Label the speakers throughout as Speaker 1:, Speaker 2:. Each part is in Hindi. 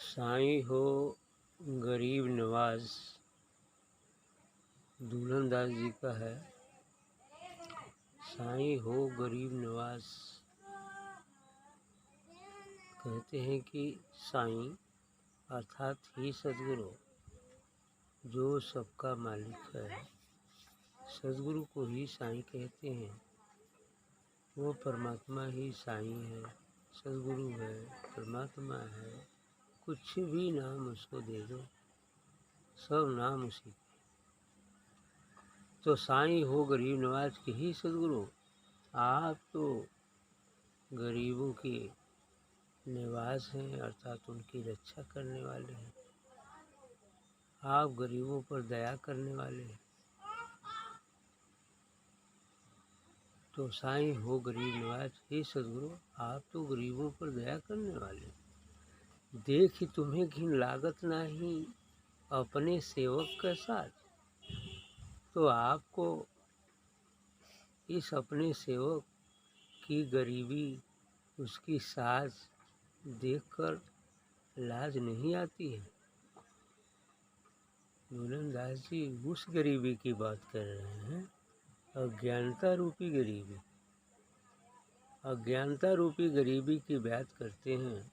Speaker 1: साईं हो गरीब नवाज दुल्हन दास जी का है। साईं हो गरीब नवाज कहते हैं कि साईं अर्थात ही सद्गुरु जो सबका मालिक है, सद्गुरु को ही साईं कहते हैं। वो परमात्मा ही साईं है, सद्गुरु है, परमात्मा है। कुछ भी नाम उसको दे दो, सब नाम उसी के। तो साईं हो गरीब नवाज के ही सद्गुरु। आप तो गरीबों के निवास हैं, अर्थात उनकी रक्षा करने वाले हैं। आप गरीबों पर दया करने वाले हैं। तो साईं हो गरीब नवाज हे सद्गुरु, आप तो गरीबों पर दया करने वाले हैं। देख तुम्हें घिन लागत नहीं अपने सेवक के साथ। तो आपको इस अपने सेवक की गरीबी, उसकी साज देखकर लाज नहीं आती है। दुल्हन दास जी उस गरीबी की बात कर रहे हैं, अज्ञानता रूपी गरीबी। अज्ञानता रूपी गरीबी की बात करते हैं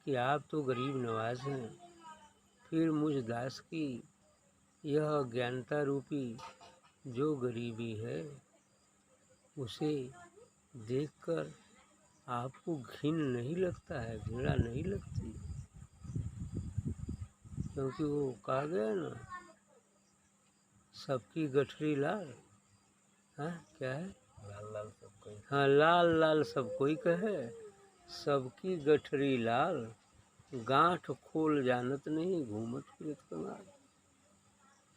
Speaker 1: कि आप तो गरीब नवाज हैं, फिर मुझ दास की यह अज्ञानता रूपी जो गरीबी है, उसे देखकर आपको घिन नहीं लगता है, घृणा नहीं लगती। क्योंकि वो कहा गया ना, सबकी गठरी लाल। हाँ क्या है? लाल लाल सब कोई। हाँ, लाल लाल सब कोई कहे, सबकी गठरी लाल। गांठ खोल जानत नहीं, घूमत फिरत कंगाल।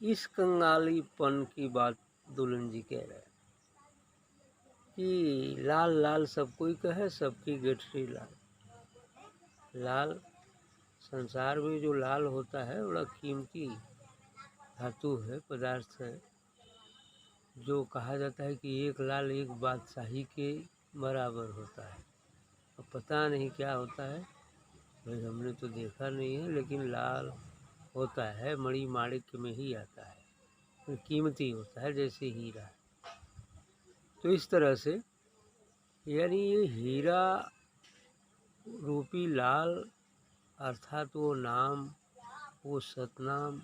Speaker 1: इस कंगालीपन की बात दुल्हन जी कह रहे हैं कि लाल लाल सब कोई कहे, सबकी गठरी लाल। लाल संसार में जो लाल होता है बड़ा कीमती धातु है, पदार्थ है। जो कहा जाता है कि एक लाल एक बादशाही के बराबर होता है। अब पता नहीं क्या होता है भाई, हमने तो देखा नहीं है, लेकिन लाल होता है, मणि माणिक्य में ही आता है, तो कीमती होता है जैसे हीरा। तो इस तरह से यानी ये हीरा रूपी लाल अर्थात वो नाम, वो सतनाम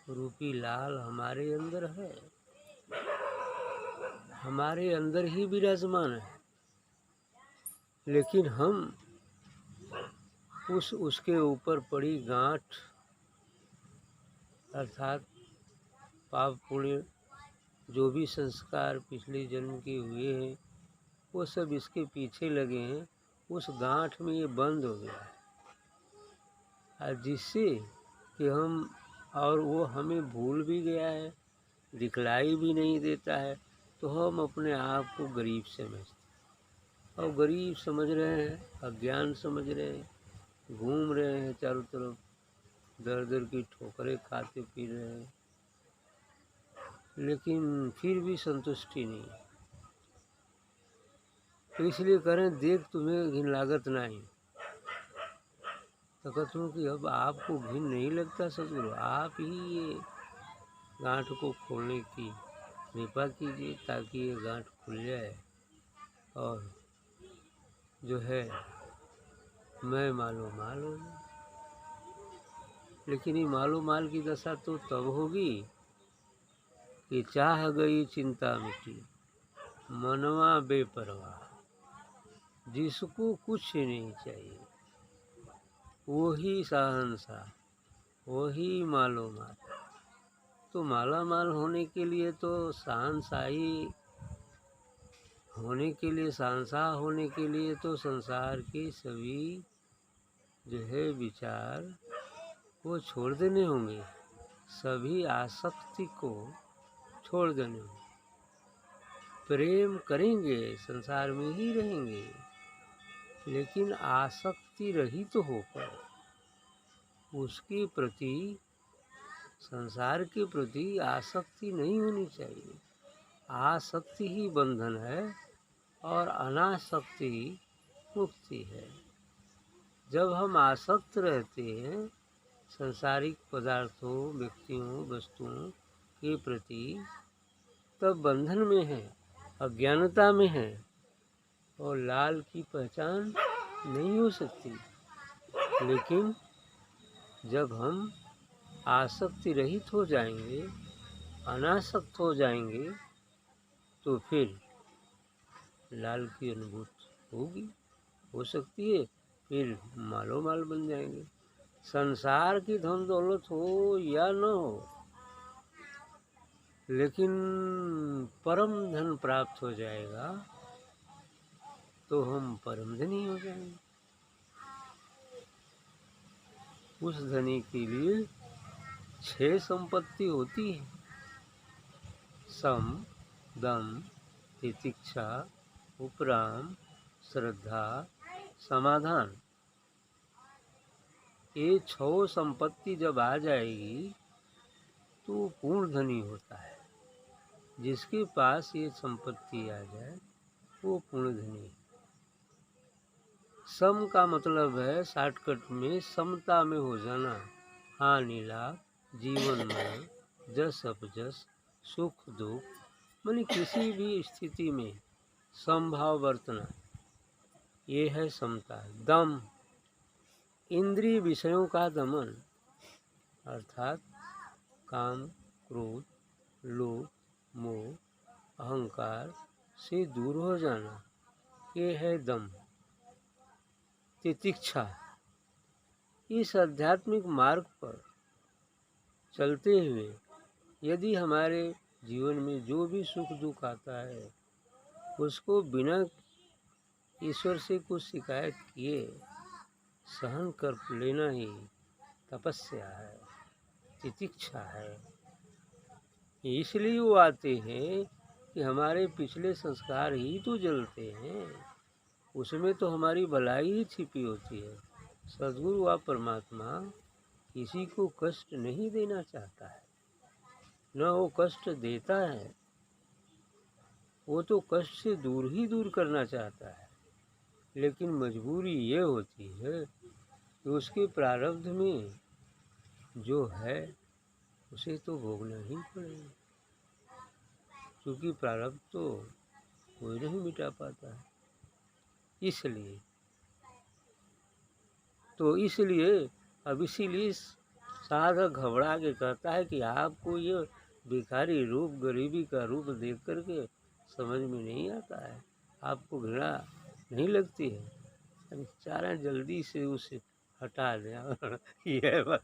Speaker 1: रूपी लाल हमारे अंदर है, हमारे अंदर ही विराजमान है। लेकिन हम उसके ऊपर पड़ी गांठ अर्थात पाप पुण्य, जो भी संस्कार पिछले जन्म के हुए हैं, वो सब इसके पीछे लगे हैं। उस गांठ में ये बंद हो गया है, और जिससे कि हम, और वो हमें भूल भी गया है, दिखलाई भी नहीं देता है। तो हम अपने आप को गरीब समझते, और गरीब समझ रहे हैं, अज्ञान समझ रहे हैं, घूम रहे हैं चारों तरफ, दर दर की ठोकरें खाते पी रहे हैं, लेकिन फिर भी संतुष्टि नहीं है। तो इसलिए करें देख तुम्हें घिन लागत नहीं। तो कहता हूँ कि अब आपको घिन नहीं लगता सतगुरु, आप ही ये गांठ को खोलने की कृपा कीजिए, ताकि ये गांठ खुल जाए और जो है मैं मालो माल हो जाए। लेकिन ये मालो माल की दशा तो तब होगी कि चाह गई चिंता मिटी, मनवा बेपरवाह। जिसको कुछ नहीं चाहिए वही शहंशाह, वही मालो माल। तो माला माल होने के लिए तो शहंशाही होने के लिए, शहंशाह होने के लिए तो संसार के सभी जो है विचार को छोड़ देने होंगे, सभी आसक्ति को छोड़ देने होंगे। प्रेम करेंगे, संसार में ही रहेंगे, लेकिन आसक्ति रहित होकर उसके प्रति, संसार के प्रति आसक्ति नहीं होनी चाहिए। आसक्ति ही बंधन है और अनासक्ति ही मुक्ति है। जब हम आसक्त रहते हैं सांसारिक पदार्थों, व्यक्तियों, वस्तुओं के प्रति, तब बंधन में है, अज्ञानता में है और लाल की पहचान नहीं हो सकती। लेकिन जब हम आसक्ति रहित हो जाएंगे, अनासक्त हो जाएंगे, तो फिर लाल की अनुभूति होगी, हो सकती है, फिर मालो माल बन जाएंगे। संसार की धन दौलत हो या न हो, लेकिन परम धन प्राप्त हो जाएगा तो हम परम धनी हो जाएंगे। उस धनी के लिए 6 संपत्ति होती है: सम, दम, तितिक्षा, उपराम, श्रद्धा, समाधान। ये 6 संपत्ति जब आ जाएगी तो पूर्ण धनी होता है। जिसके पास ये संपत्ति आ जाए वो पूर्ण धनी है। सम का मतलब है शॉर्टकट में समता में हो जाना, हानि लाभ, जीवन मरण, जस अपजस, सुख दुख, माने किसी भी स्थिति में समभाव बरतना, ये है समता। दम, इंद्रिय विषयों का दमन, अर्थात काम, क्रोध, लोभ, मोह, अहंकार से दूर हो जाना, ये है दम। तितिक्षा, इस आध्यात्मिक मार्ग पर चलते हुए यदि हमारे जीवन में जो भी सुख दुख आता है उसको बिना ईश्वर से कुछ शिकायत किए सहन कर लेना ही तपस्या है, तितिक्षा है। इसलिए वो आते हैं कि हमारे पिछले संस्कार ही तो जलते हैं, उसमें तो हमारी भलाई ही छिपी होती है। सद्गुरु व परमात्मा किसी को कष्ट नहीं देना चाहता है, न वो कष्ट देता है, वो तो कष्ट से दूर ही दूर करना चाहता है। लेकिन मजबूरी ये होती है कि उसके प्रारब्ध में जो है उसे तो भोगना ही पड़ेगा, क्योंकि प्रारब्ध तो कोई नहीं मिटा पाता है। इसलिए अब इसीलिए साधक घबरा के कहता है कि आपको ये भिखारी रूप, गरीबी का रूप देख करके समझ में नहीं आता है, आपको घृणा नहीं लगती है, बेचारा जल्दी से उसे हटा दें। यह बात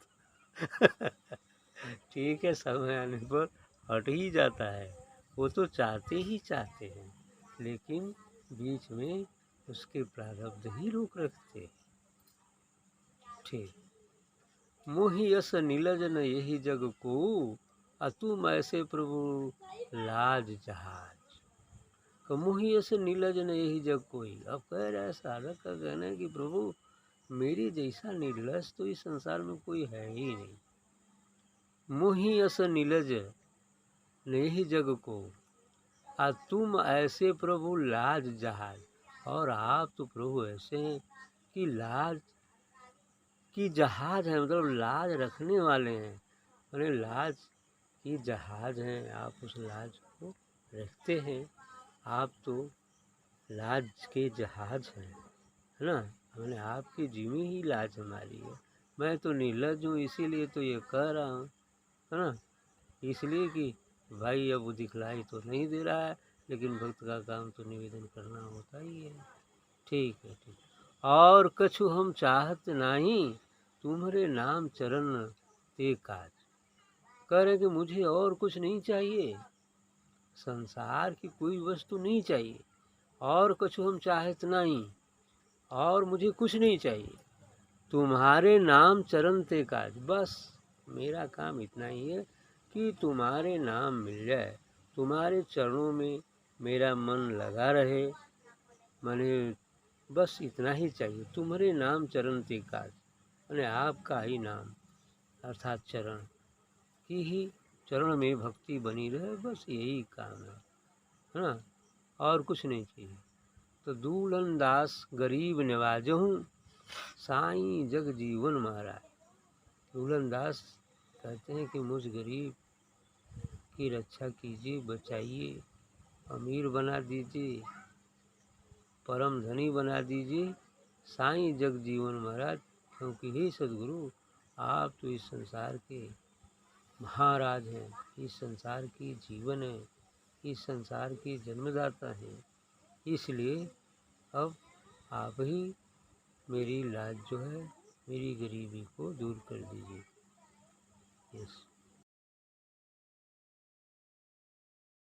Speaker 1: ठीक है, समय आने पर हट ही जाता है, वो तो चाहते ही चाहते हैं, लेकिन बीच में उसके प्रारब्ध ही रोक रखते हैं। ठीक, मोहि यस नीलज न यही जग को, तुम ऐसे प्रभु लाज जहाज। मोहि यस नीलज न यही जग कोई। अब कह रहा है साधक का कहना है कि प्रभु मेरे जैसा निर्लज तो इस संसार में कोई है ही नहीं। मोहि यस नीलज न यही जग को, तुम ऐसे प्रभु लाज जहाज। और आप तो प्रभु ऐसे हैं कि लाज की जहाज है, मतलब लाज रखने वाले हैं, मैंने लाज की जहाज हैं, आप उस लाज को रखते हैं। आप तो लाज के जहाज हैं, है ना। मैंने आपकी जिमी ही लाज हमारी है। मैं तो निर्लज हूँ, इसीलिए तो ये कह रहा हूँ, है ना। इसलिए कि भाई अब वो दिखलाई तो नहीं दे रहा है, लेकिन भक्त का काम तो निवेदन करना होता ही है। ठीक है, ठीक। और कछु हम चाहत नहीं, तुम्हारे नाम चरण ते काज। कह रहे कि मुझे और कुछ नहीं चाहिए, संसार की कोई वस्तु नहीं चाहिए, और कछु हम चाहत नहीं, और मुझे कुछ नहीं चाहिए, तुम्हारे नाम चरण ते काज। बस मेरा काम इतना ही है कि तुम्हारे नाम मिल जाए, तुम्हारे चरणों में मेरा मन लगा रहे, मैंने बस इतना ही चाहिए। तुम्हारे नाम चरण ते काज, मैंने आपका ही नाम अर्थात चरण की ही, चरण में भक्ति बनी रहे, बस यही काम है ना, और कुछ नहीं चाहिए। तो दूलन दास गरीब नवाजहूँ, साईं जग जीवन महाराज। झूलनदास कहते हैं कि मुझ गरीब की रक्षा कीजिए, बचाइए, अमीर बना दीजिए, परम धनी बना दीजिए, साईं जग जीवन महाराज। क्योंकि हे सद्गुरु, आप तो इस संसार के महाराज हैं, इस संसार की जीवन है, इस संसार की जन्मदाता हैं। इसलिए अब आप ही मेरी लाज जो है, मेरी गरीबी को दूर कर दीजिए। यस।